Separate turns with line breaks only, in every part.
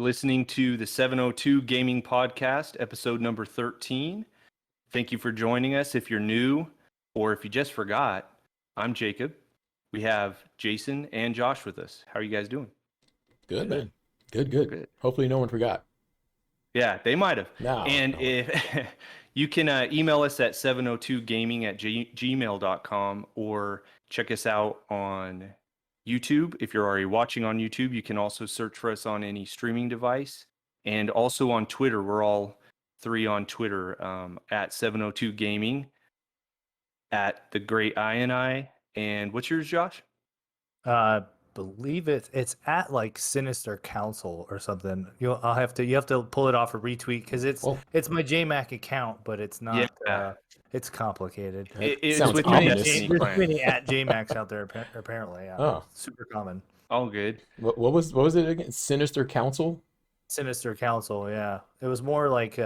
You're listening to the 702 Gaming Podcast, episode number 13. Thank you for joining us. If you're new or if you just forgot, I'm Jacob. We have Jason and Josh with us. How are you guys doing?
Good, man. Good. Hopefully no one forgot.
Yeah, they might have.
No.
If you can email us at 702gaming@gmail.com or check us out on YouTube. If you're already watching on YouTube, you can also search for us on any streaming device. And also on Twitter. We're all three on Twitter at 702 Gaming, at The Great I. And what's yours, Josh?
Believe it's at like Sinister Council or something. You have to pull it off a retweet because it's my JMac account, but it's not.
Yeah.
It's complicated.
It's with your Destiny
There's
client.
many at JMacs out there apparently. Yeah.
Oh,
super common.
All good.
What was it again? Sinister Council?
Sinister Council. Yeah, it was more like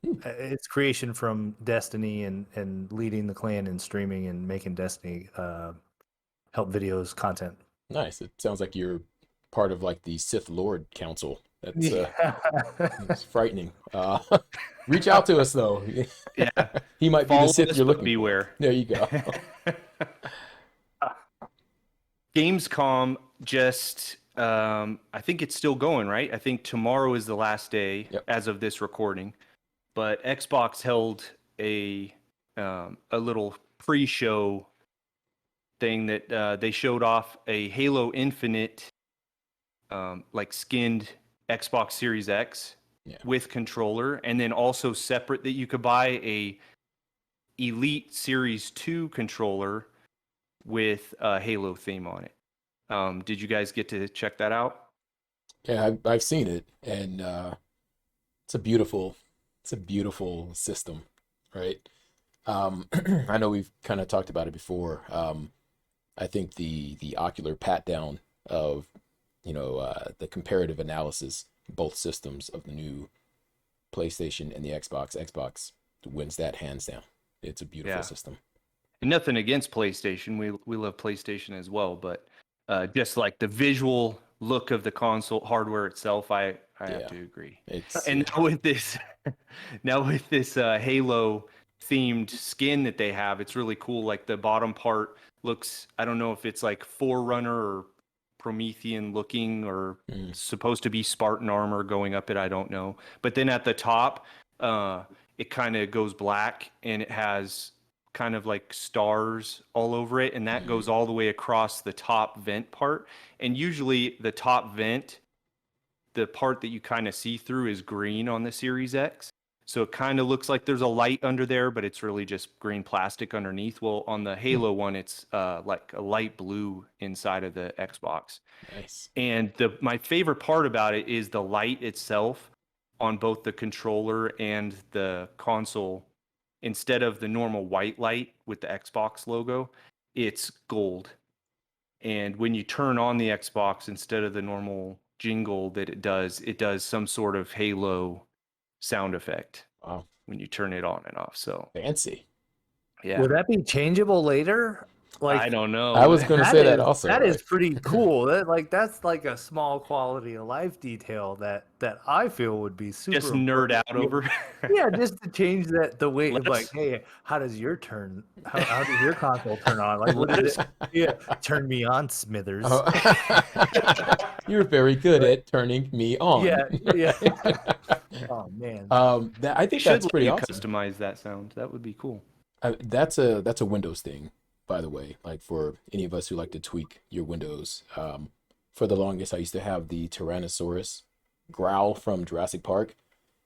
its creation from Destiny and leading the clan and streaming and making Destiny help videos content.
Nice. It sounds like you're part of like the Sith Lord Council. That's it's frightening. Reach out to us though.
Yeah,
he might be the Sith you're looking
beware.
for. There you go.
Gamescom just, I think it's still going, right? I think tomorrow is the last day as of this recording. But Xbox held a little pre-show thing that they showed off a Halo Infinite, like skinned Xbox Series X with controller, and then also separate that you could buy a Elite Series 2 controller with a Halo theme on it. Did you guys get to check that out?
Yeah, I've seen it, and it's a beautiful system, right? I know we've kind of talked about it before. I think the ocular pat down of the comparative analysis, both systems of the new PlayStation and the Xbox wins that hands down. It's a beautiful system.
And nothing against PlayStation. We love PlayStation as well, but just like the visual look of the console hardware itself, I have to agree. Now with this Halo themed skin that they have, it's really cool. Like the bottom part looks, I don't know if it's like Forerunner or Promethean looking or supposed to be Spartan armor going up it, I don't know. But then at the top, it kind of goes black and it has kind of like stars all over it, and that goes all the way across the top vent part. And usually the top vent, the part that you kind of see through, is green on the Series X. So it kind of looks like there's a light under there, but it's really just green plastic underneath. Well, on the Halo one, it's like a light blue inside of the Xbox.
Nice.
And my favorite part about it is the light itself on both the controller and the console. Instead of the normal white light with the Xbox logo, it's gold. And when you turn on the Xbox, instead of the normal jingle that it does some sort of Halo sound effect.
Wow.
When you turn it on and off. So
fancy.
Yeah.
Will that be changeable later? Like,
I don't know.
I was going to say that also.
That is pretty cool. That's like a small quality of life detail that I feel would be super.
Just nerd out over.
Yeah, just to change the way of like, hey, how does your console turn on? Like, what is it? Yeah, turn me on, Smithers.
You're very good at turning me on.
Yeah. Oh man.
I think that's pretty awesome.
Customize that sound. That would be cool.
That's a Windows thing, by the way. Like for any of us who like to tweak your Windows. For the longest, I used to have the Tyrannosaurus growl from Jurassic Park.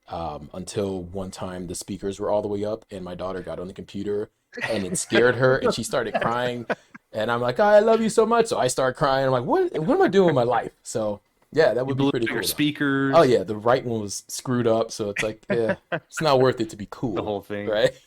Until one time the speakers were all the way up and my daughter got on the computer and it scared her and she started crying, and I'm like, oh, I love you so much. So I start crying. I'm like, what am I doing with my life? So yeah, that would be pretty cool.
Speakers.
Oh yeah, the right one was screwed up, so it's like, it's not worth it to be cool.
The whole thing,
right?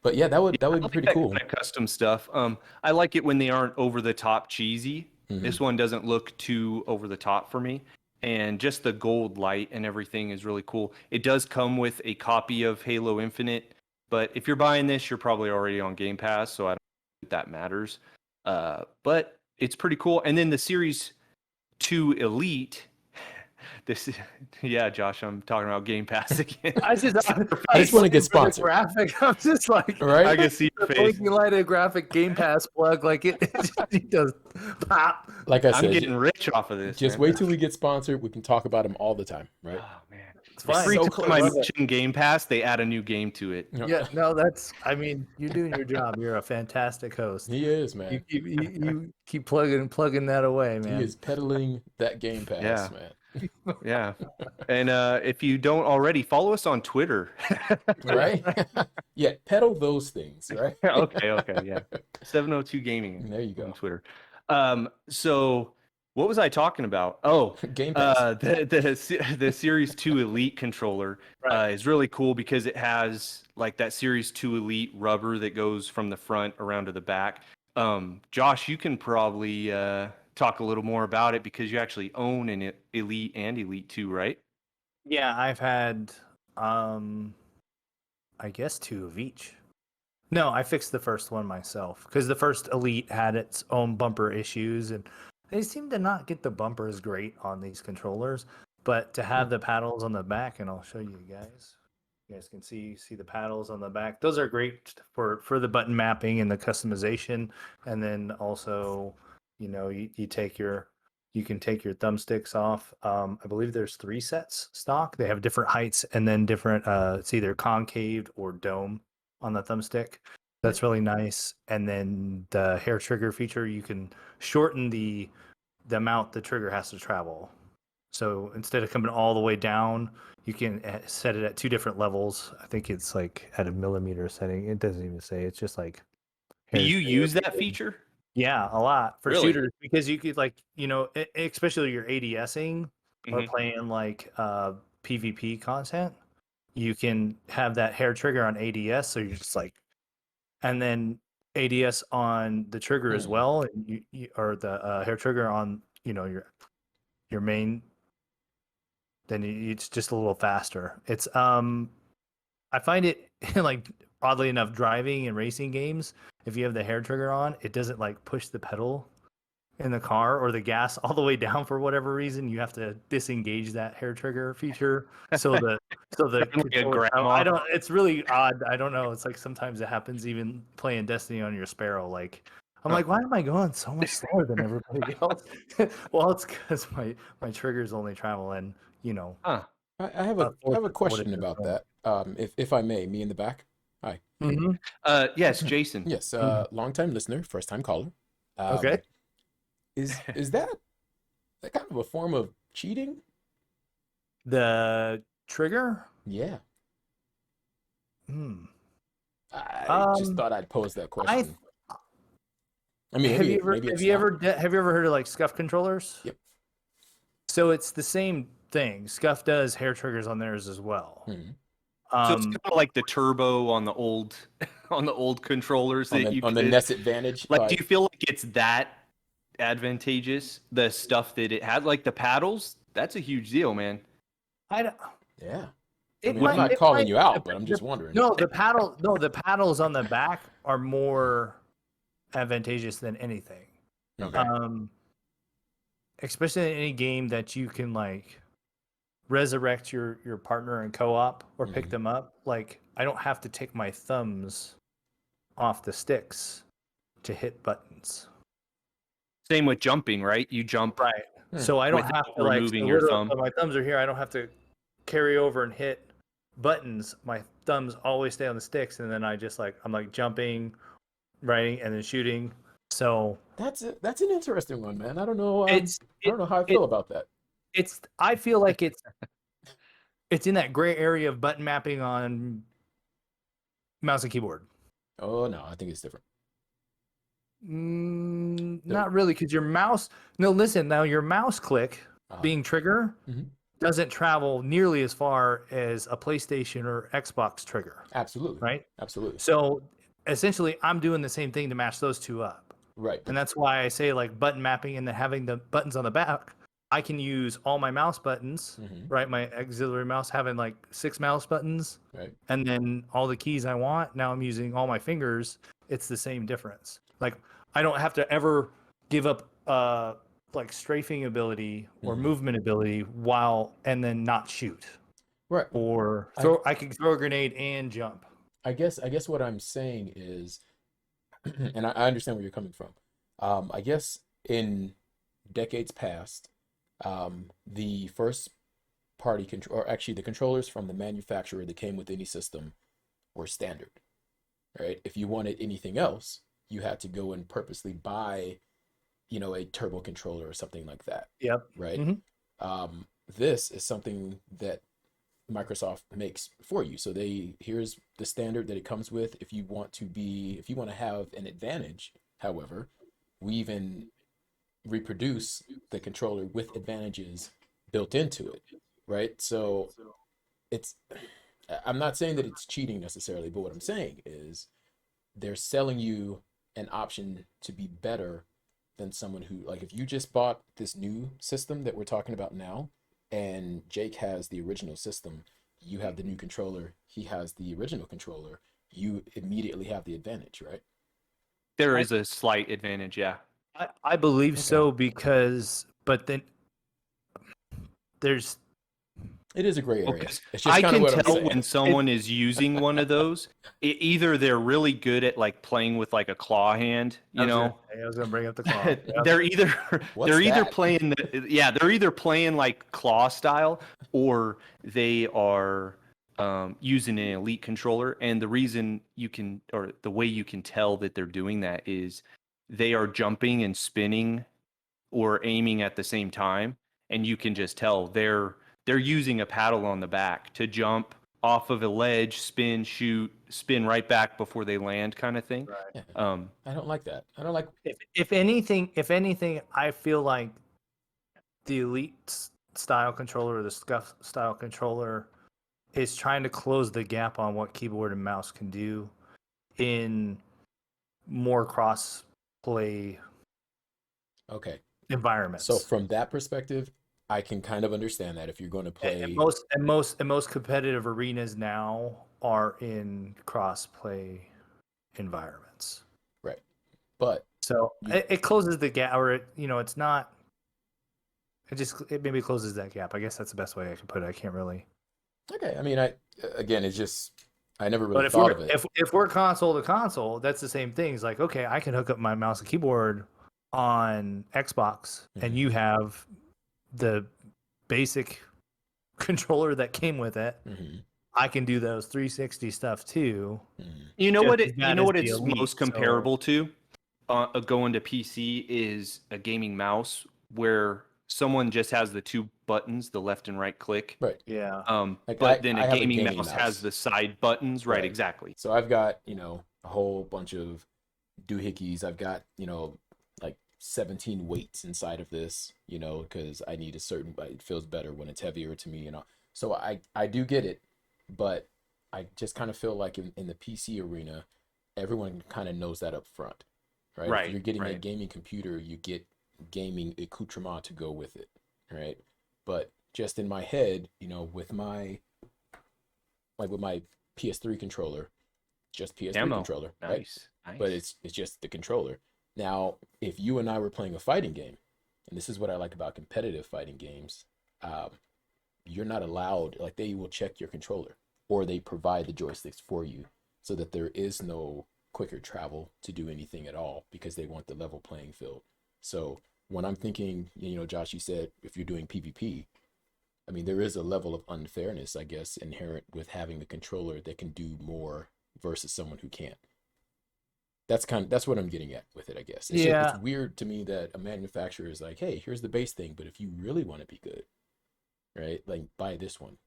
But yeah, that would be pretty cool.
Kind of custom stuff. I like it when they aren't over the top cheesy. This one doesn't look too over the top for me. And just the gold light and everything is really cool. It does come with a copy of Halo Infinite, but if you're buying this, you're probably already on Game Pass, so I don't think that matters. But it's pretty cool. And then the Series 2 Elite Yeah, Josh, I'm talking about Game Pass again.
I just
wanna get
for the
sponsored.
graphic. I'm just like,
I
Right?
can see your
the
face.
blinking light of graphic Game Pass plug, like it does pop.
Like I
I'm
said,
getting rich off of this.
just
man.
wait till we get sponsored. We can talk about them all the time, right?
Oh man,
It's
We're
fine.
every
so
time I
love it.
mention Game Pass, they add a new game to it.
You know,
Yeah, no, that's. I mean, you're doing your job. You're a fantastic host.
he is,
You
man.
keep you keep plugging that away,
He
man.
is peddling that Game Pass,
Yeah.
man.
Yeah, and if you don't already, follow us on Twitter.
Right? Yeah, peddle those things, right?
Okay, yeah. 702 Gaming
There you
on
go.
Twitter. So what was I talking about? Oh,
Game Pass.
the Series 2 Elite controller
Right.
is really cool because it has like that Series 2 Elite rubber that goes from the front around to the back. Josh, you can probably talk a little more about it because you actually own an Elite and Elite 2, right?
Yeah, I've had, I guess 2 of each. No, I fixed the first one myself because the first Elite had its own bumper issues, and they seem to not get the bumpers great on these controllers. But to have the paddles on the back, and I'll show you guys. You guys can see the paddles on the back. Those are great for the button mapping and the customization. And then also, you take you can take your thumbsticks off. I believe there's 3 sets stock. They have different heights and then different. It's either concave or dome on the thumbstick. That's really nice. And then the hair trigger feature, you can shorten the amount the trigger has to travel. So instead of coming all the way down, you can set it at 2 different levels. I think it's like at a millimeter setting. It doesn't even say. It's just like.
Do
hair
you
trigger
use that
feature.
feature?
Yeah, a lot for
Really?
shooters because you could especially your ADSing or
Mhm.
playing like PvP content. You can have that hair trigger on ADS, so you're just like, and then ADS on the trigger as well, and or the hair trigger on your main. Then it's just a little faster. It's I find it like oddly enough driving and racing games. If you have the hair trigger on, it doesn't like push the pedal in the car or the gas all the way down for whatever reason. You have to disengage that hair trigger feature. So the
Like a
controller,
grandma.
I don't. It's really odd. I don't know. It's like sometimes it happens even playing Destiny on your Sparrow. Like I'm like, why am I going so much slower than everybody else? Well, it's because my triggers only travel in
Huh.
I have
a
a
fourth of what
question
it is
about
going.
that. If I may, me in the back. Hi.
Mm-hmm.
Yes, Jason.
Yes, long-time listener, first-time caller.
Okay.
Is that kind of a form of cheating?
The trigger?
Yeah.
Hmm.
I just thought I'd pose that
I
question. I mean,
have you ever
maybe
have
it's
you
not.
ever heard of like scuff controllers?
Yep.
So it's the same thing. Scuff does hair triggers on theirs as well.
Mhm.
So it's kind of like the turbo on the old on the old controllers
On
that you
the
could
NES Advantage.
like. Do you feel like it's that advantageous? The stuff that it had, like the paddles, that's a huge deal, man.
I don't.
Yeah.
It
I'm
might.
not
It
calling
might,
you out, but I'm just wondering.
No, the paddle. No, the paddles on the back are more advantageous than anything.
Okay.
Especially in any game that you can like resurrect your partner in co-op or pick
Mhm.
them up. Like I don't have to take my thumbs off the sticks to hit buttons.
Same with jumping, right? You jump
Right. So I don't
without
have to like
removing your thumb.
so my thumbs are here. I don't have to carry over and hit buttons. My thumbs always stay on the sticks, and then I'm like jumping, riding, and then shooting. So
That's an interesting one, man. I don't know. I
it's
don't know how I feel about that.
I feel like it's in that gray area of button mapping on mouse and keyboard.
Oh no, I think it's different.
Not really, because your mouse. No, listen. Now your mouse click being trigger
Mhm.
doesn't travel nearly as far as a PlayStation or Xbox trigger.
Absolutely.
Right.
Absolutely.
So essentially, I'm doing the same thing to match those two up.
Right.
And that's why I say like button mapping and then having the buttons on the back. I can use all my mouse buttons, right? My auxiliary mouse having like 6 mouse buttons,
Right.
and then all the keys I want. Now I'm using all my fingers. It's the same difference. Like I don't have to ever give up like strafing ability or
Mhm.
movement ability and then not shoot.
Right.
Or I can throw a grenade and jump.
I guess what I'm saying is, and I understand where you're coming from. I guess in decades past, the first party control, or actually the controllers from the manufacturer that came with any system were standard, right? If you wanted anything else, you had to go and purposely buy, a turbo controller or something like that,
Yep.
right?
Mm-hmm.
This is something that Microsoft makes for you. So here's the standard that it comes with. If you want to have an advantage, however, we even reproduce the controller with advantages built into it, right? So it's I'm not saying that it's cheating necessarily, but what I'm saying is they're selling you an option to be better than someone who, like, if you just bought this new system that we're talking about now, and Jake has the original system, you have the new controller, he has the original controller, you immediately have the advantage, right?
There is a slight advantage, yeah.
I believe
Okay.
so but then there's
It is a gray
Well,
area.
'cause
It's just
I
kind of
can
what I'm
tell
saying.
when someone is using one of those. Either they're really good at like playing with like a claw hand,
I was gonna bring up the claw. Yep.
they're either
What's that?
playing they're either playing like claw style, or they are using an elite controller. And the reason you can, or the way you can tell that they're doing that, is they are jumping and spinning or aiming at the same time, and you can just tell they're using a paddle on the back to jump off of a ledge, spin, shoot, spin right back before they land, kind of thing.
Right.
Yeah. I don't like that. I don't like.
If anything, I feel like the Elite style controller or the Scuff style controller is trying to close the gap on what keyboard and mouse can do in more cross play
Okay.
environments.
So from that perspective, I can kind of understand that if you're going to play.
And most competitive arenas now are in cross play environments.
Right. But
So it closes the gap, or it's not. It maybe closes that gap. I guess that's the best way I can put it. I can't really.
okay. I mean, it's just I never really
But
thought of it.
if we're console to console, that's the same thing. It's like, okay, I can hook up my mouse and keyboard on Xbox, and you have the basic controller that came with it. I can do those 360 stuff too.
You know what?
Just as
You
bad
know
as
what
the
it's
Elite,
most comparable to? Going to PC is a gaming mouse where someone just has the two buttons, the left and right click.
Right.
Yeah.
Like
But then
I
a
have
gaming mouse has the side buttons. Right,
Right.
exactly.
So I've got, a whole bunch of doohickeys. I've got, like 17 weights inside of this, because I need it feels better when it's heavier to me, So I do get it, but I just kind of feel like in the PC arena, everyone kind of knows that up front, right?
Right,
If you're getting a
right.
gaming computer, you get gaming accoutrement to go with it, right? But just in my head, with my PS3 controller, just PS3
Demo.
controller, right?
Nice.
But it's just the controller. Now, if you and I were playing a fighting game, and this is what I like about competitive fighting games, you're not allowed, like, they will check your controller, or they provide the joysticks for you so that there is no quicker travel to do anything at all, because they want the level playing field. So when I'm thinking, Josh, you said if you're doing PvP, I mean, there is a level of unfairness, I guess, inherent with having the controller that can do more versus someone who can't. That's what I'm getting at with it, I guess. It's weird to me that a manufacturer is like, hey, here's the base thing, but if you really want to be good, right, like, buy this one.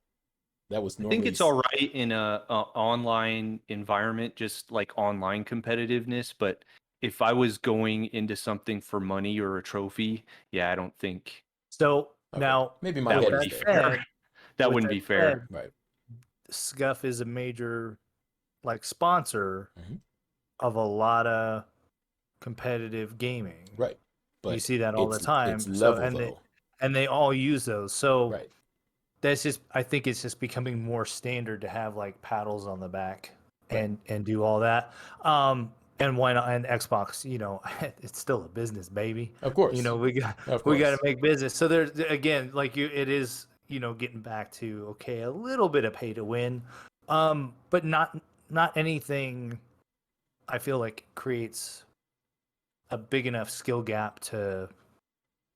That was normally.
I think it's all right in a online environment, just like online competitiveness. But if I was going into something for money or a trophy, yeah, I don't think
So
Okay.
now
Maybe my
that
head
would
is
be
there.
fair. That
with
wouldn't
that
be fair.
said,
Right.
Scuff is a major sponsor
Mhm.
of a lot of competitive gaming.
Right. But
you see that all the time.
It's level, though.
And they all use those. So
Right.
I think it's just becoming more standard to have like paddles on the back
Right.
and do all that. And why not? And Xbox, it's still a business, baby.
Of course.
We got
Of
we got
course.
to make business. So there's again, like it is, getting back to okay, a little bit of pay to win, but not anything. I feel like creates a big enough skill gap to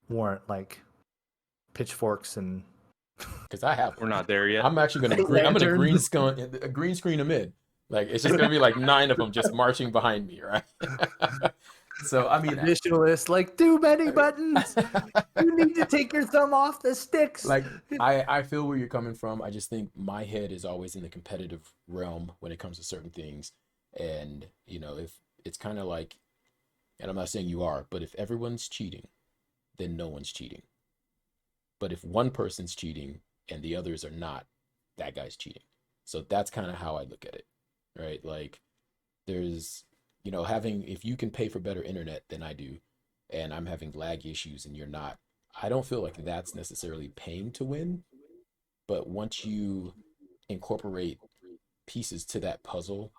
warrant like pitchforks and.
Because I have.
We're not there yet.
I'm actually gonna green. I'm gonna
Lanterns.
green screen them in. Like it's just gonna be like 9 of them just marching behind me, right? So I mean,
Traditionalist, like too many buttons. You need to take your thumb off the sticks.
like I feel where you're coming from. I just think my head is always in the competitive realm when it comes to certain things, and if it's kind of like, and I'm not saying you are, but if everyone's cheating, then no one's cheating. But if one person's cheating and the others are not, that guy's cheating. So that's kind of how I look at it, right? Like there's, if you can pay for better internet than I do, and I'm having lag issues and you're not, I don't feel like that's necessarily paying to win. But once you incorporate pieces to that puzzle,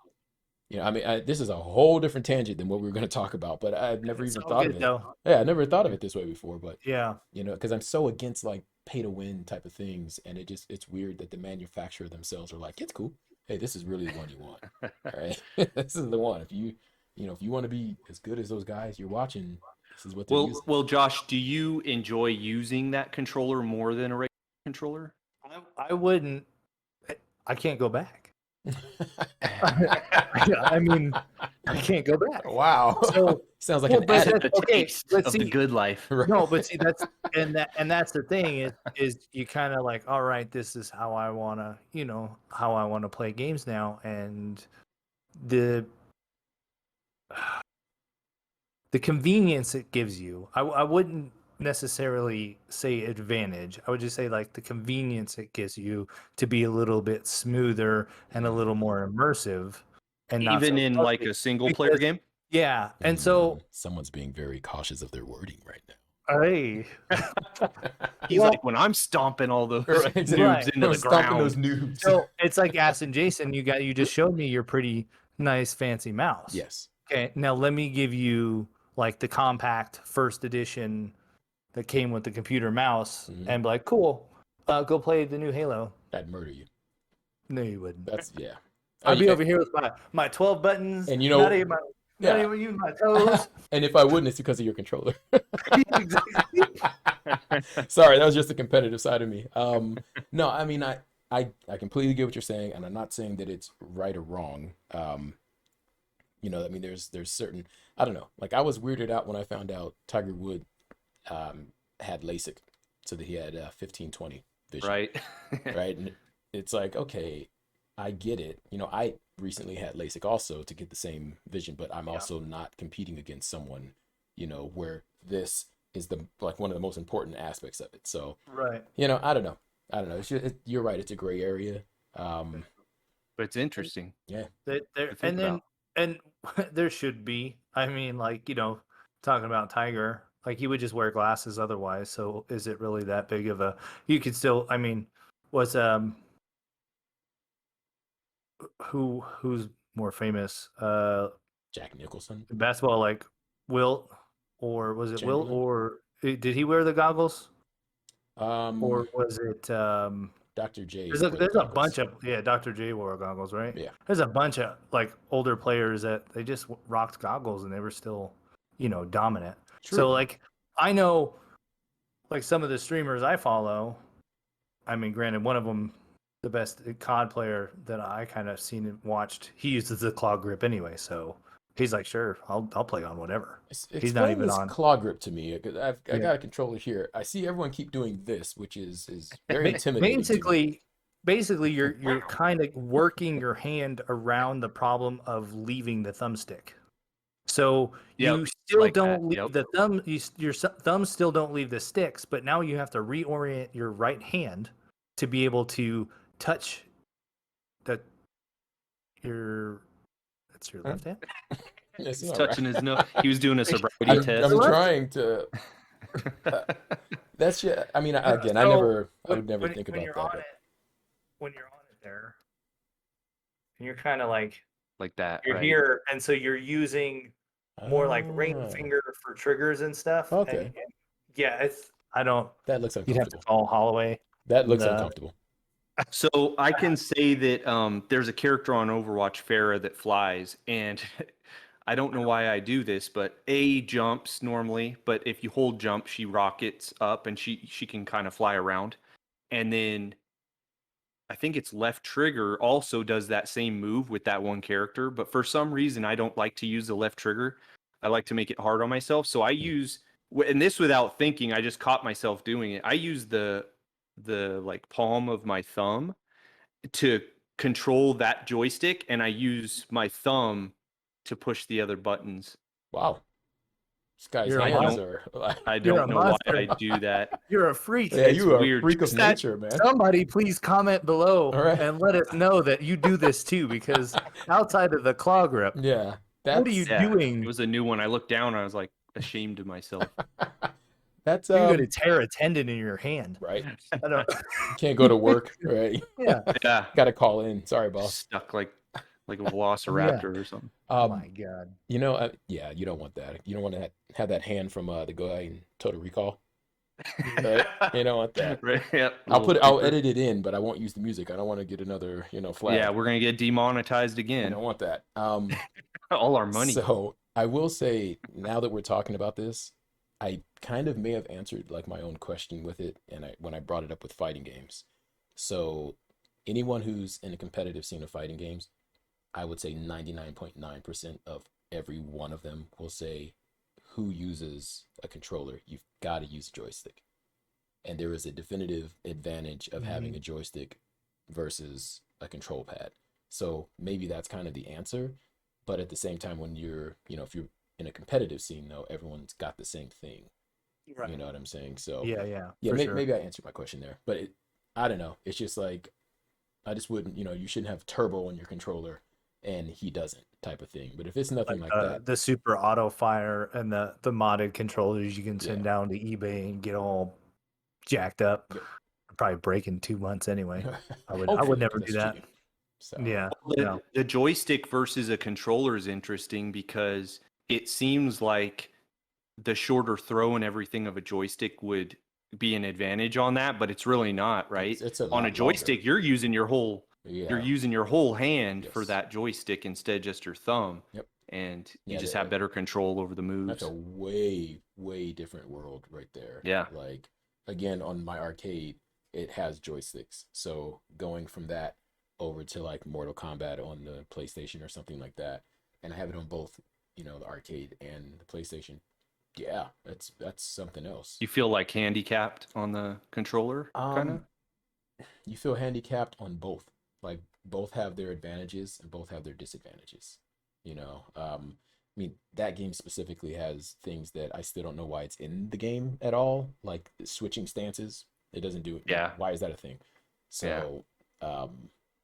this is a whole different tangent than what we were going to talk about, but I've never even thought of it.
Though.
Yeah, I never thought of it this way before, but
Yeah.
because I'm so against like pay to win type of things, and it's weird that the manufacturer themselves are like, it's cool. Hey, this is really the one you want. All right. This is the one. If you want to be as good as those guys you're watching, this is what they're using.
Well, Josh, do you enjoy using that controller more than a regular controller?
I wouldn't. I can't go back. I mean, I can't go back.
Wow.
So
sounds like an addict.
A taste of the good life.
Right.
No, but see that's the thing is you kind of like, all right, this is how I wanna play games now, and the convenience it gives you. I wouldn't necessarily say advantage. I would just say like the convenience it gives you to be a little bit smoother and a little more immersive, and not
Even
so
in
fuzzy.
like a single player
Because-
game.
Yeah, and so
someone's being very cautious of their wording right now.
hey,
He's
Well-
like, when I'm stomping all those
Right.
noobs
Right.
into the
Stomping
ground.
those noobs.
so it's like asking Jason, you just showed me your pretty nice fancy mouse.
Yes.
Okay, now let me give you like the compact first edition that came with the computer mouse,
Mhm.
and be like, cool, go play the new Halo.
I'd murder you.
No, you wouldn't.
That's yeah.
I'd be over here with my 12 buttons,
And
not even
yeah.
even my toes.
And if I wouldn't, it's because of your controller.
Exactly.
Sorry, that was just the competitive side of me. No, I mean, I completely get what you're saying, and I'm not saying that it's right or wrong. I mean, there's certain, I don't know. Like I was weirded out when I found out Tiger Woods had LASIK, so that he had 15/20 vision.
Right.
Right, and it's like, okay, I get it. I recently had LASIK also to get the same vision, but I'm also not competing against someone, where this is one of the most important aspects of it. So,
Right.
I don't know. It's just, you're right. It's a gray area.
But it's interesting.
Yeah.
There,
to think
and then
about.
and there should be. I mean, like talking about Tiger, like he would just wear glasses otherwise. So is it really that big of a? You could still. I mean, was who's more famous?
Jack Nicholson.
In basketball, like Wilt, or was it Wilt,
Chamberlain?
or did he wear the goggles, or
Dr.
was it
J.
There's a bunch of Dr. J wore goggles, right?
Yeah.
There's a bunch of like older players that they just rocked goggles and they were still, dominant.
True.
So like I know, like some of the streamers I follow. I mean, granted, one of them, the best COD player that I kind of seen and watched, he uses the claw grip anyway. So he's like, sure, I'll play on whatever. He's not even
this
on
claw grip to me. I got a controller here. I see everyone keep doing this, which is very intimidating.
Basically, you're kind of working your hand around the problem of leaving the thumbstick. So you still
like
don't
that,
leave the thumb. Your thumbs still don't leave the sticks, but now you have to reorient your right hand to be able to touch that. That's your left hand.
Yes,
He's
all
touching
right.
his nose. He was doing a sobriety test.
I'm trying to. That's yeah. I mean, again, I would never think about that.
When you're on it there, and you're kind of like
like that,
You're
right?
here, and so you're using more like ring
Ah,
finger for triggers and stuff.
Okay.
And yeah, I don't.
that looks
You'd have to
uncomfortable.
call Holloway.
That looks
The
uncomfortable.
So I can say that there's a character on Overwatch, Pharah, that flies, and I don't know why I do this, but A jumps normally, but if you hold jump, she rockets up and she can kind of fly around. And then I think it's left trigger also does that same move with that one character, but for some reason I don't like to use the left trigger. I like to make it hard on myself. So I use and this without thinking, I just caught myself doing it. I use the like palm of my thumb to control that joystick, and I use my thumb to push the other buttons.
Wow. This guy's
You're a
I
hands
don't
are.
I
You're a
don't know why
monster.
I do that.
You're a freak.
Yeah,
It's
you are a
weird.
freak of
Just that-
nature, man.
Somebody please comment below
All right.
and let us know that you do this too, because outside of the claw grip,
Yeah.
what are you
Yeah,
doing?
it was a new one. I looked down, I was like ashamed of myself.
That's
You're going to tear a tendon in your hand.
right.
I don't.
Can't go to work, right?
Yeah.
Yeah,
Got to call in. Sorry, boss.
stuck like a velociraptor or something.
Oh
Um,
my God.
you know, yeah, you don't want that. You don't want to have that hand from the guy in Total Recall. Right? You don't want that.
Right, yep,
I'll edit it in, but I won't use the music. I don't want to get another, flag.
Yeah, we're gonna get demonetized
I
again.
don't want that.
All our money.
So I will say, now that we're talking about this, I kind of may have answered like my own question with it, and when I brought it up with fighting games. So anyone who's in a competitive scene of fighting games, I would say 99.9% of every one of them will say, who uses a controller? You've got to use a joystick. And there is a definitive advantage of having a joystick versus a control pad. So maybe that's kind of the answer. But at the same time, when you're, if you're in a competitive scene, though, everyone's got the same thing.
Right.
You know what I'm saying? So
Yeah.
yeah,
For sure.
maybe I answered my question there. But I don't know. It's just like, I just wouldn't, you shouldn't have turbo on your controller and he doesn't type of thing. But if it's nothing like that,
The super auto fire and the modded controllers you can send
Yeah.
down to eBay and get all jacked up.
Yep.
Probably break in 2 months anyway. I would
hopefully,
never
'cause
do
that's
that.
cheating. So
Yeah.
The,
No.
the joystick versus a controller is interesting because it seems like the shorter throw and everything of a joystick would be an advantage on that, but it's really not, right?
it's a
On
lot
a
longer.
joystick, you're using your whole
Yeah.
hand for
Yes.
that joystick instead just your thumb.
Yep.
And you
Yeah,
just have better control over the moves.
That's a way, way different world right there.
Yeah.
Like, again, on my arcade, it has joysticks. So going from that over to like Mortal Kombat on the PlayStation or something like that, and I have it on both, the arcade and the PlayStation. Yeah, that's something else.
You feel like handicapped on the controller, kind of?
You feel handicapped on both. Like, both have their advantages and both have their disadvantages. I mean, that game specifically has things that I still don't know why it's in the game at all, like switching stances. It doesn't do it.
Yeah.
Why is that a thing? So,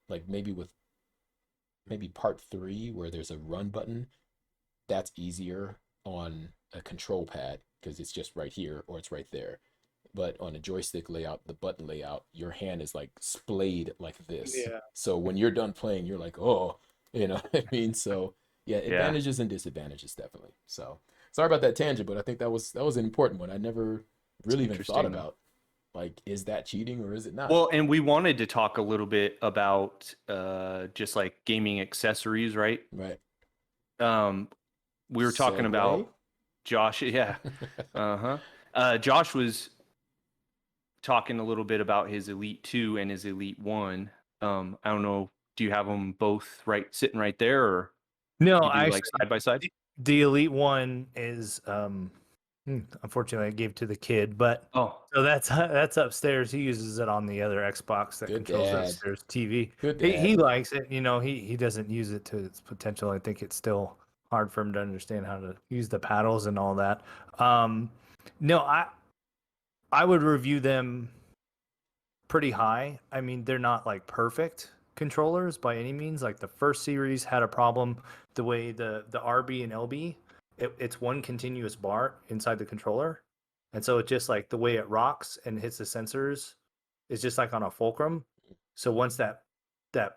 like maybe part 3 where there's a run button, that's easier on a control pad because it's just right here or it's right there. But on a joystick layout, the button layout, your hand is like splayed like this.
Yeah.
So when you're done playing, you're like, oh, you know what I mean? So yeah, advantages and disadvantages definitely. So sorry about that tangent, but I think that was an important one. I never really even thought
interesting.
about, like, is that cheating or is it not?
Well, and we wanted to talk a little bit about just like gaming accessories, right?
Right.
We were talking about
Segue?
Josh. Yeah. Josh was talking a little bit about his Elite 2 and his Elite 1. I don't know. Do you have them both sitting right there, or
No,
you do
I
like side by side?
the Elite One is unfortunately I gave to the kid, but
Oh,
so that's upstairs. He uses it on the other Xbox that
Good
controls the
dad.
upstairs TV.
Good
He
dad.
likes it. He doesn't use it to its potential. I think it's still hard for him to understand how to use the paddles and all that. No, I would review them pretty high. I mean, they're not like perfect controllers by any means. Like the first series had a problem the way the RB and LB, it's one continuous bar inside the controller. And so it just like the way it rocks and hits the sensors is just like on a fulcrum. So once that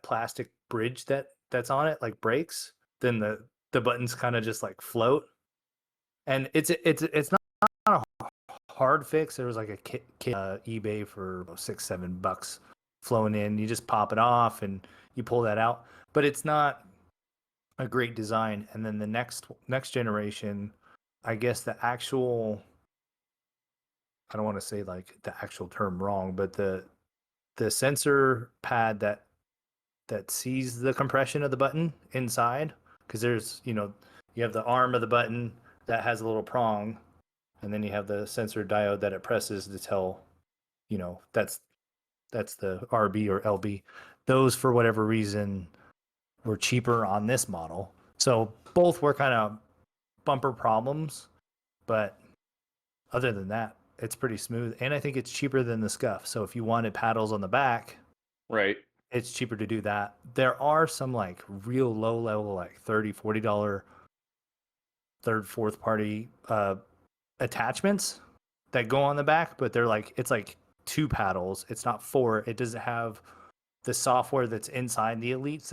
plastic bridge that that's on it like breaks, then the buttons kind of just like float. And it's not a hard fix. There was like a kit eBay for $6-7 flowing in. You just pop it off and you pull that out. But it's not a great design. And then the next generation, I guess the actual, I don't want to say like the actual term wrong, but the sensor pad that sees the compression of the button inside, because there's, you have the arm of the button that has a little prong, and then you have the sensor diode that it presses to tell, that's the RB or LB. Those, for whatever reason, were cheaper on this model. So both were kind of bumper problems, but other than that, it's pretty smooth. And I think it's cheaper than the Scuff. So if you wanted paddles on the back,
Right.
it's cheaper to do that. There are some like real low level, like $30-$40 third, fourth party attachments that go on the back, but it's like 2 paddles. It's not 4. It doesn't have the software that's inside the Elites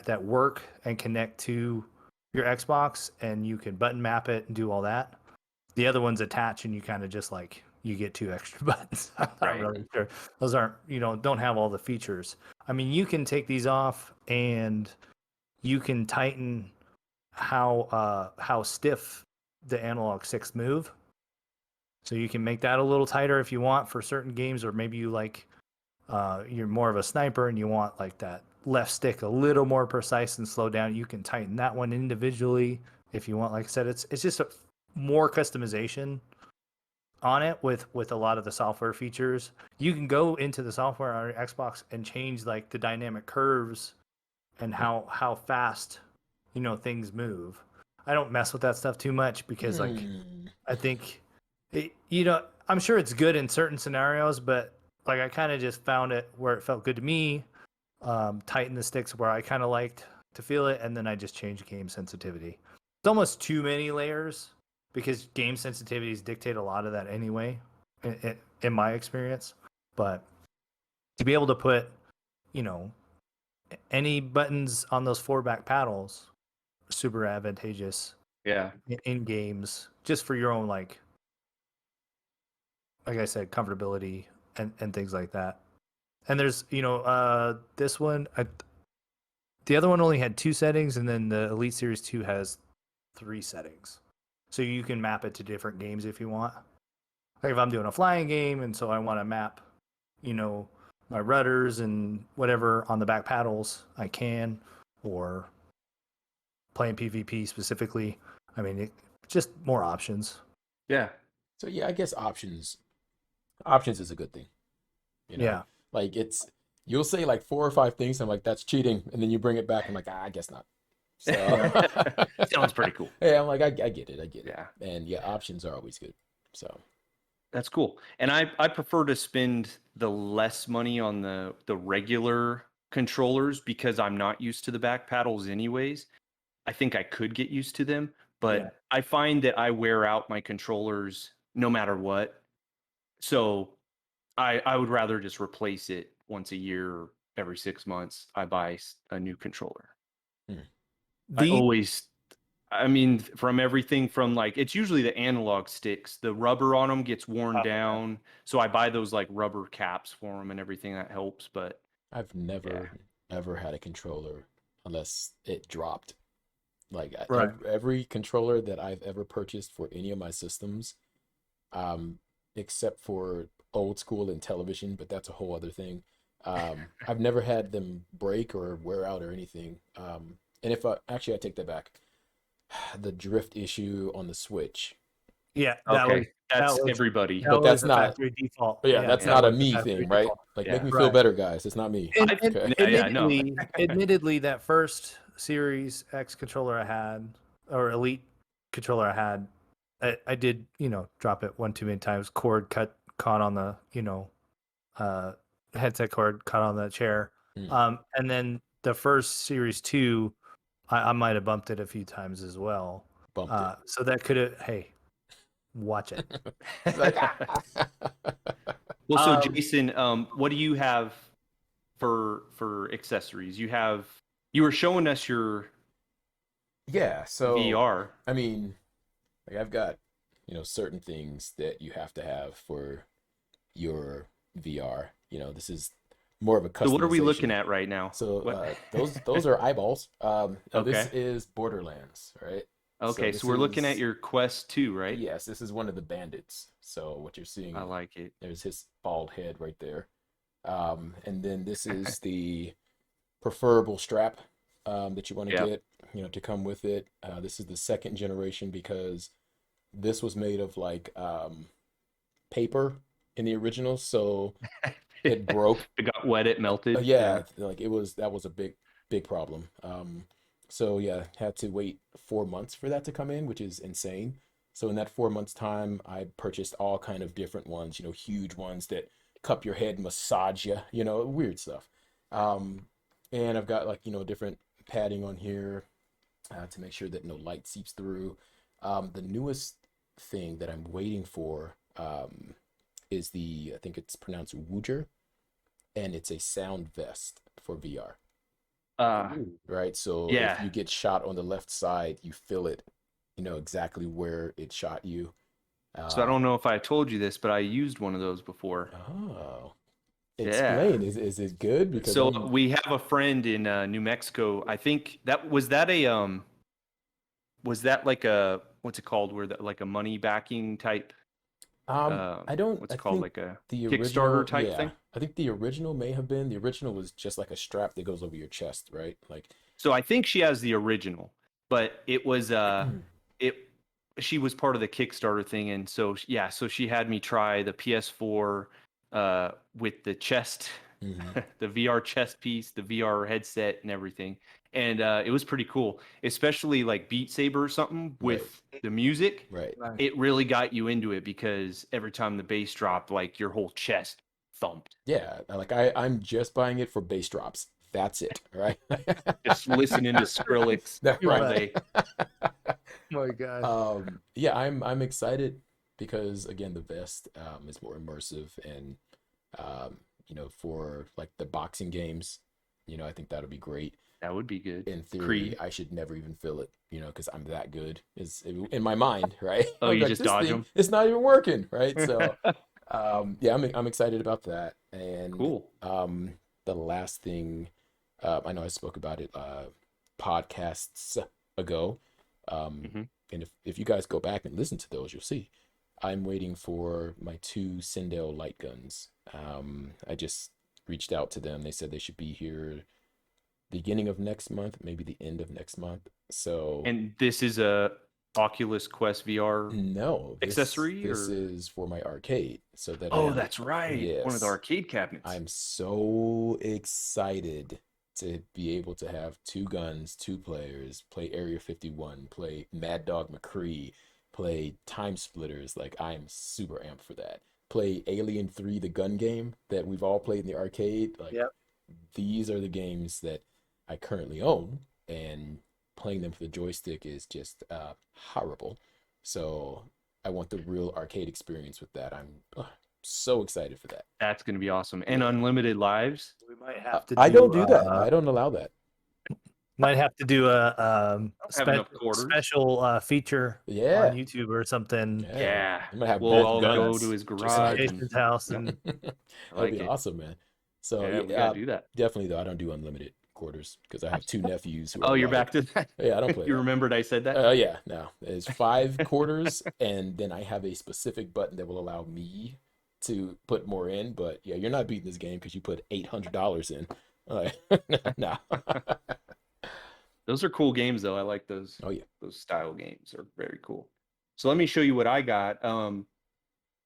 that work and connect to your Xbox, and you can button map it and do all that. The other ones attach, and you kind of just like you get 2 extra buttons. I'm not really sure. Those aren't, don't have all the features. I mean, you can take these off and you can tighten how stiff the analog sticks move. So you can make that a little tighter if you want for certain games, or maybe you like you're more of a sniper and you want like that left stick a little more precise and slow down. You can tighten that one individually if you want. Like I said, it's just more customization on it with a lot of the software features. You can go into the software on your Xbox and change like the dynamic curves and how fast things move. I don't mess with that stuff too much because like I think I'm sure it's good in certain scenarios, but like I kind of just found it where it felt good to me. Tighten the sticks where I kind of liked to feel it, and then I just changed game sensitivity. It's almost too many layers because game sensitivities dictate a lot of that anyway, in my experience. But to be able to put, any buttons on those 4 back paddles, super advantageous.
Yeah.
In games, just for your own like I said, comfortability and things like that. And there's this one, the other one only had 2 settings, and then the Elite Series 2 has 3 settings, so you can map it to different games if you want. Like if I'm doing a flying game and so I want to map, my rudders and whatever on the back paddles, I can, or playing PvP specifically. I mean, just more options.
Yeah.
So yeah, I guess options is a good thing.
Yeah.
Like you'll say like 4 or 5 things, and I'm like, that's cheating, and then you bring it back, and I'm like, I guess not. So
Sounds pretty cool.
Yeah, I'm like, I get it.
Yeah.
And yeah, options are always good. So
that's cool. And I prefer to spend the less money on the regular controllers because I'm not used to the back paddles anyways. I think I could get used to them, but I find that I wear out my controllers no matter what. So I would rather just replace it once a year or every 6 months. I buy a new controller. I mean, from everything from like, it's usually the analog sticks. The rubber on them gets worn down. So I buy those like rubber caps for them and everything that helps. But
I've never ever had a controller unless it dropped. Like every controller that I've ever purchased for any of my systems, except for old school and television, but that's a whole other thing. I've never had them break or wear out or anything. And if I take that back. The drift issue on the Switch.
Yeah,
that's everybody.
But that's not
factory default.
Yeah, that's not a me thing, right? Like, make me feel better, guys. It's not me.
Admittedly, that first Series X controller I had, or Elite controller I had, I did, drop it one too many times. Cord caught on the, headset cord caught on the chair. And then the first Series 2, I might have bumped it a few times as well. So that could have, hey, watch it.
Well, so Jason, what do you have for accessories? You have You were showing us your
Yeah, so
VR.
I mean, like I've got, certain things that you have to have for your VR. This is more of a
So what are we looking
customization.
at right now?
So
What?
those are eyeballs. This
Okay.
is Borderlands, right? So
Okay, so
this
we're looking at
is
your Quest 2, right?
yes, this is one of the bandits. So what you're
I
seeing,
like it.
there's his bald head right there. And then this is the preferable strap that you want to
Yeah.
get, to come with it. This is the second generation because this was made of like paper in the original, so it broke.
It got wet, it melted. Yeah.
Yeah, like that was a big problem. So yeah, had to wait 4 months for that to come in, which is insane. So in that 4 months time, I purchased all kind of different ones, huge ones that cup your head, massage you, weird stuff. Um, and I've got like, different padding on here to make sure that no light seeps through. The newest thing that I'm waiting for is I think it's pronounced Wooger, and it's a sound vest for VR,
Uh,
right? So if
yeah.
you get shot on the left side, you feel it, exactly where it shot you.
So I
Um,
don't know if I told you this, but I used one of those before.
oh,
Yeah.
explain. Is it good? Because
So
I'm
we have a friend in New Mexico. I think that a was that like a what's it called? Where like a money backing type
I don't
what's
I
it called?
think
Like a
the
Kickstarter
original,
type
yeah.
thing?
I think the original may have been. The original was just like a strap that goes over your chest, right? Like
So I think she has the original, but it was it she was part of the Kickstarter thing, and so yeah, so she had me try the PS4 with the chest,
mhm,
the VR chest piece, the VR headset, and everything, and it was pretty cool, especially like Beat Saber or something
right,
with the music.
right.
Nice.
It really got you into it because every time the bass dropped, like your whole chest thumped.
Yeah, like I'm just buying it for bass drops. That's it, right?
Just listening to Skrillex
That-
all
right.
day.
Oh my gosh.
Yeah, I'm excited because again, the vest is more immersive and for like the boxing games, I think that'll be great.
That would be good.
In theory,
Creed.
I should never even feel it, because I'm that good. Is in my mind, right?
Oh,
I'm
you
like
just
this
dodge
thing,
them.
it's not even working, right? So, yeah, I'm excited about that. And
Cool.
the last thing, I know I spoke about it podcasts ago. Um,
Hmm.
and if you guys go back and listen to those, you'll see I'm waiting for my two Sindel light guns. I just reached out to them. They said they should be here beginning of next month, maybe the end of next month. So
And this is a Oculus Quest VR
no,
accessory,
this
or
is for my arcade, so that
oh,
I
that's right, one of the
yes,
arcade cabinets.
I'm so excited to be able to have two guns, two players, play Area 51, play Mad Dog McCree, play Time Splitters. Like I'm super amped for that. Play Alien 3, the gun game that we've all played in the arcade. Like
Yep.
these are the games that I currently own, and playing them for the joystick is just horrible. So I want the real arcade experience with that. I'm so excited for that.
That's going to be awesome. And
Yeah.
unlimited lives.
We might have to
I don't
do
do that. I don't allow that.
I don't have enough quarters.
special feature on
Yeah.
YouTube or something.
Yeah.
Yeah,
I'm gonna have
we'll
both
all go to
guns
his
just so I
In
garage,
can.
and
Jason's house
yep,
and
I
That'd be
like it.
awesome, man. So
Yeah,
yeah,
we got to do that.
definitely though, I don't do unlimited quarters because I have two nephews who are
Oh, you're
like,
back to that.
yeah, I don't play
You
that.
remembered I said that?
Yeah, no. It's 5 quarters, and then I have a specific button that will allow me to put more in. But yeah, you're not beating this game because you put $800 in. Like, no.
Those are cool games, though. I like those.
Oh yeah.
Those style games are very cool. So let me show you what I got.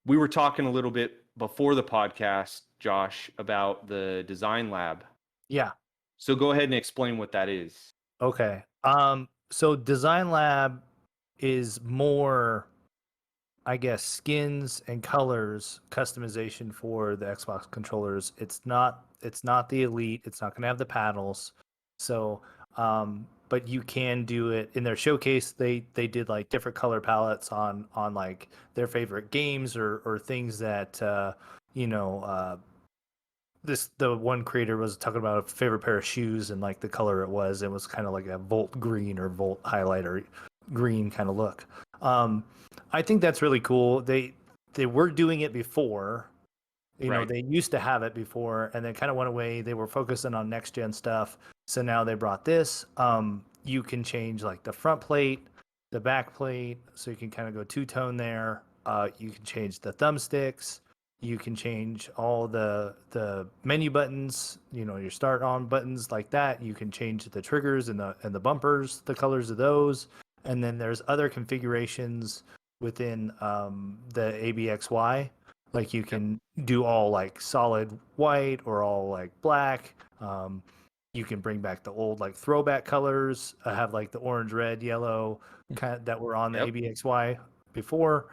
We were talking a little bit before the podcast, Josh, about the design lab.
yeah.
So go ahead and explain what that is.
Okay. So Design Lab is more, I guess, skins and colors customization for the Xbox controllers. It's not the Elite. It's not going to have the paddles. So, but you can do it in their showcase. They did like different color palettes on like their favorite games or things that you know the one creator was talking about a favorite pair of shoes and like the color it was kind of like a Volt green or Volt highlighter green kind of look. I think that's really cool. They were doing it before.
Right.
They used to have it before and then kind of went away. They were focusing on next gen stuff. So now they brought this. You can change like the front plate, the back plate, so you can kind of go two-tone there. You can change the thumbsticks. You can change all the menu buttons, your start on buttons like that. You can change the triggers and the bumpers, the colors of those. And then there's other configurations within the ABXY. Like you can do all like solid white or all like black. You can bring back the old like throwback colors. Have like the orange, red, yellow kind of, that were on the ABXY before.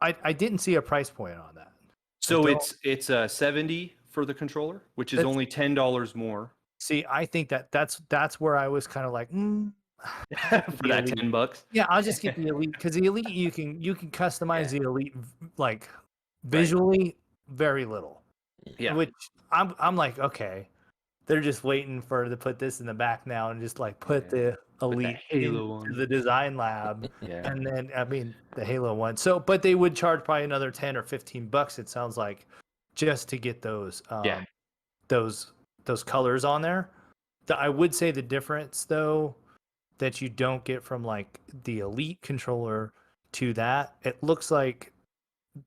I didn't see a price point on that.
So it's 70 for the controller, which is only $10 more.
See, I think that's where I was kind of like,
for that $10.
Yeah, I'll just get the Elite because the Elite you can customize the Elite like visually very little.
Yeah.
Which I'm like, okay, they're just waiting to put this in the back now and just like put the Elite into the design lab. And then I mean the Halo one. So but they would charge probably another 10 or $15, it sounds like, just to get those those colors on there. I would say the difference though that you don't get from like the Elite controller to that, it looks like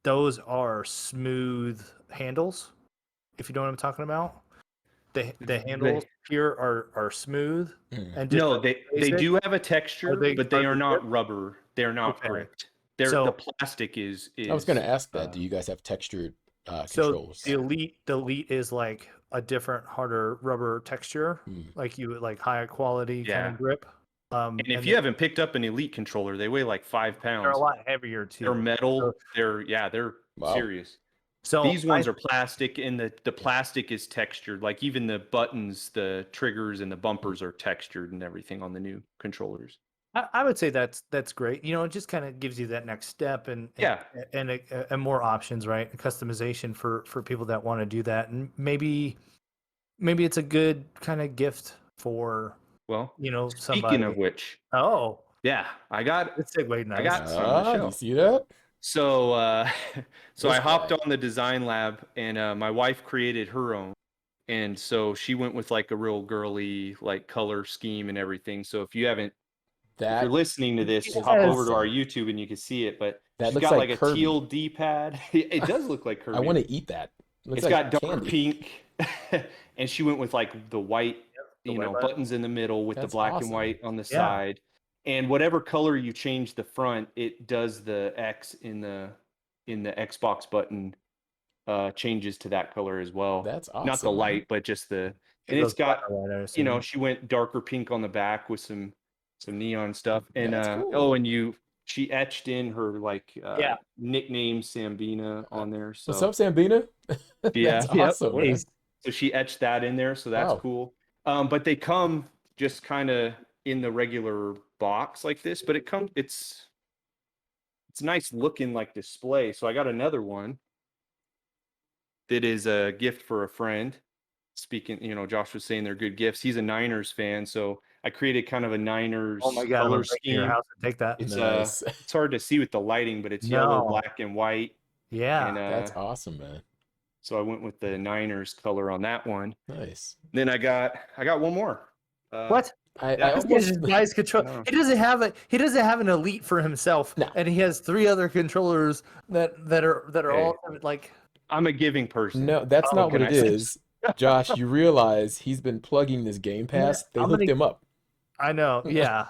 those are smooth handles, if you know what I'm talking about. The handles here are smooth and just
no, they do have a texture, but they are not rubber. They're not gripped. The plastic is
I was going to ask that. Do you guys have textured controls?
The Elite is like a different, harder rubber texture, like higher quality kind of grip.
And if you haven't picked up an Elite controller, they weigh like 5 pounds.
They're a lot heavier too.
They're metal. They're serious. So these ones are plastic, and the plastic is textured. Like even the buttons, the triggers, and the bumpers are textured and everything on the new controllers.
I would say that's great. It just kind of gives you that next step and more options, right? Customization for people that want to do that, and maybe it's a good kind of gift for somebody.
Speaking of which, I got
segue nice.
I got some to show.
You see that?
So I hopped on the design lab, and my wife created her own, and so she went with like a real girly like color scheme and everything. So if you're listening to this, just hop over to our YouTube and you can see it. But she's got like a teal D-pad. It does look like Kirby.
I want to eat that.
It's got dark pink, and she went with like the white, buttons in the middle with the black and white on the side. And whatever color you change the front, it does the X in the Xbox button changes to that color as well.
That's awesome.
Not the light, but just the. And it's got, she went darker pink on the back with some neon stuff. And cool. She etched in her nickname Sambina on there. So
what's up, Sambina?
That's
awesome.
So she etched that in there, so that's cool. But they come just kind of in the regular box like this, but it's nice looking like display. So I got another one that is a gift for a friend. Speaking, Josh was saying they're good gifts. He's a Niners fan, so I created kind of a Niners color scheme.
Your house and take that.
It's it's hard to see with the lighting, but it's yellow, black, and white.
Yeah,
and,
that's awesome, man.
So I went with the Niners color on that one.
Nice.
Then I got one more.
What? Guys control. He doesn't have an Elite for himself, and he has 3 other controllers that are all like.
I'm a giving person.
No, that's not what it is. Josh, you realize he's been plugging this Game Pass. They hooked him up.
I know. Yeah.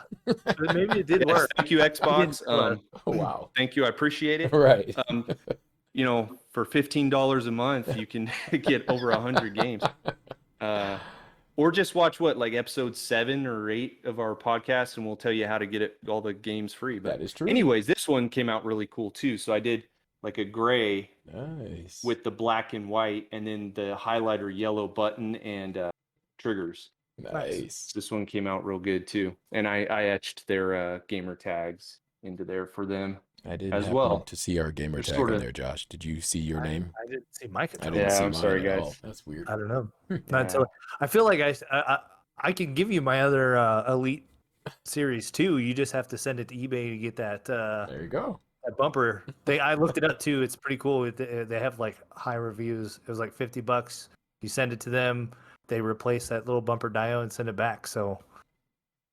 Maybe it did work.
Thank you, Xbox.
Wow.
Thank you. I appreciate it.
Right.
For $15 a month, you can get over 100 games. Or just watch episode 7 or 8 of our podcast, and we'll tell you how to get all the games free. But
that is true.
Anyways, this one came out really cool too. So I did like a gray with the black and white, and then the highlighter yellow button and triggers.
Nice.
This one came out real good too, and I etched their gamer tags into there for them.
I didn't
as
happen
well.
to see our gamer
They're
tag
sorta-
on there, Josh. Did you see your name?
I didn't see my
I
controller.
didn't
Yeah,
see
I'm
mine
sorry,
at
guys.
all. That's weird.
I don't know.
Yeah.
Not so, I feel like I can give you my other Elite Series 2. You just have to send it to eBay to get that
There you go.
that bumper. I looked it up too. It's pretty cool. They have like high reviews. It was like $50. You send it to them, they replace that little bumper diode and send it back. So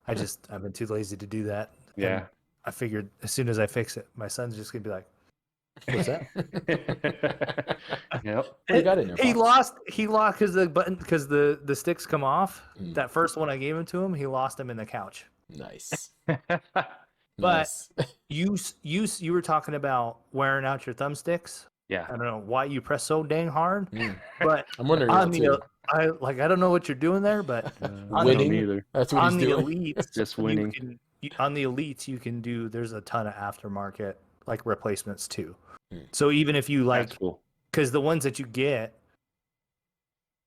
I've been too lazy to do that.
Yeah.
And I figured as soon as I fix it, my son's just gonna be like, "What's that?"
Yep.
What do you got in there,
He
Pops?
lost because the sticks come off.
Mm.
That first one I gave him to him, he lost them in the couch.
Nice.
But
Nice.
you were talking about wearing out your thumbsticks.
Yeah.
I don't know why you press so dang hard, but
I'm wondering
on
that
the
too.
I don't know what you're doing there, but
I
on
don't
Winning.
either.
That's what
on
he's
the
doing.
elites,
Just
you
winning.
can on the elites you can do. There's a ton of aftermarket like replacements too. So even if you like,
That's cool.
because the ones that you get,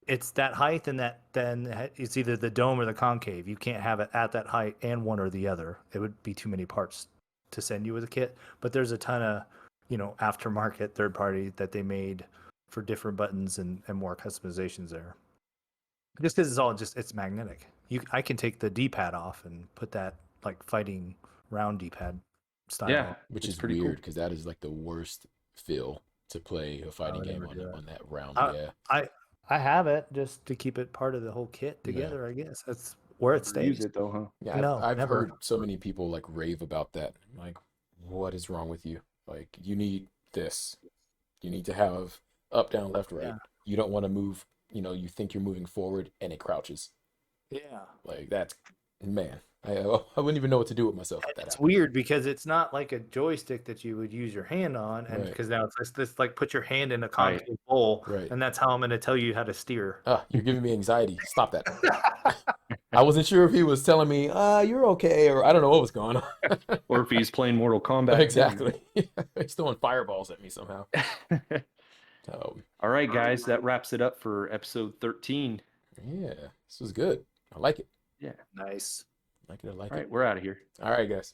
it's that height and then it's either the dome or the concave. You can't have it at that height and one or the other. It would be too many parts to send you with a kit. But there's a ton of, aftermarket third party that they made for different buttons and more customizations there. Just because it's magnetic. I can take the D-pad off and put that like fighting round D-pad style.
Yeah.
Which
it's
is
pretty
weird
cool.
because that is like the worst feel to play a fighting
would
game
never do that.
on that round.
I-
Yeah.
I have it just to keep it part of the whole kit
Yeah.
together. I guess that's where it
Never use
stays.
it though, huh?
Yeah,
No,
I've
never.
heard so many people like rave about that. Like, what is wrong with you? Like, you need this. You need to have up, down, left, right.
Yeah.
You don't want to move. You think you're moving forward and it crouches.
Yeah.
Like that's, man, I wouldn't even know what to do with myself if that
It's
happened.
weird because it's not like a joystick that you would use your hand on, and
Right.
because now it's this like put your hand in a concave bowl,
Right.
and that's how I'm going to tell you how to steer.
You're giving me anxiety. Stop that. I wasn't sure if he was telling me, you're okay, or I don't know what was going on.
Or if he's playing Mortal Kombat.
Exactly. He's throwing fireballs at me somehow.
All right, guys, that wraps it up for episode 13.
Yeah, this was good. I like it.
Yeah.
Nice.
I like it.
All right, we're out of here.
All right, guys.